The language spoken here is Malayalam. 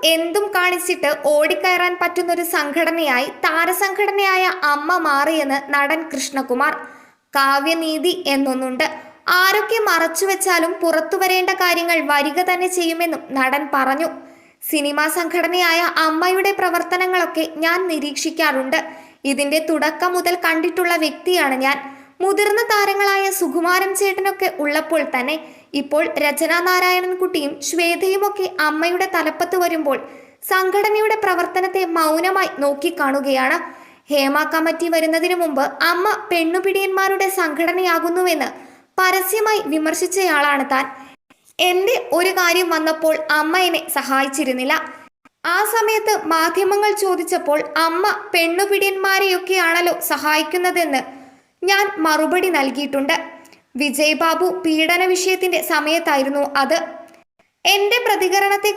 എന്തും കാണിച്ചിട്ട് ഓടിക്കയറാൻ പറ്റുന്നൊരു സംഘടനയായി താരസംഘടനയായ അമ്മ മാറിയെന്ന് നടൻ കൃഷ്ണകുമാർ. കാവ്യനീതി എന്നൊന്നുണ്ട്. ആരൊക്കെ മറച്ചുവെച്ചാലും പുറത്തു വരേണ്ട കാര്യങ്ങൾ വരിക തന്നെ ചെയ്യുമെന്നും നടൻ പറഞ്ഞു. സിനിമാ സംഘടനയായ അമ്മയുടെ പ്രവർത്തനങ്ങളൊക്കെ ഞാൻ നിരീക്ഷിക്കാറുണ്ട്. ഇതിന്റെ തുടക്കം മുതൽ കണ്ടിട്ടുള്ള വ്യക്തിയാണ് ഞാൻ. മുതിർന്ന താരങ്ങളായ സുകുമാരൻ ചേട്ടനൊക്കെ ഉള്ളപ്പോൾ തന്നെ ഇപ്പോൾ രചനാ നാരായണൻകുട്ടിയും ശ്വേതയുമൊക്കെ അമ്മയുടെ തലപ്പത്ത് വരുമ്പോൾ സംഘടനയുടെ പ്രവർത്തനത്തെ മൗനമായി നോക്കിക്കാണുകയാണ്. ഹേമ കമ്മിറ്റി വരുന്നതിനു മുമ്പ് അമ്മ പെണ്ണുപിടിയന്മാരുടെ സംഘടനയാകുന്നുവെന്ന് പരസ്യമായി വിമർശിച്ചയാളാണ് താൻ. എന്റെ ഒരു കാര്യം വന്നപ്പോൾ അമ്മ എന്നെ സഹായിച്ചിരുന്നില്ല. ആ സമയത്ത് മാധ്യമങ്ങൾ ചോദിച്ചപ്പോൾ അമ്മ പെണ്ണുപിടിയന്മാരെയൊക്കെയാണല്ലോ സഹായിക്കുന്നതെന്ന് ഞാൻ മറുപടി നൽകിയിട്ടുണ്ട്. വിജയ് ബാബു പീഡന വിഷയത്തിന്റെ സമയത്തായിരുന്നു അത്. എന്റെ പ്രതികരണത്തെ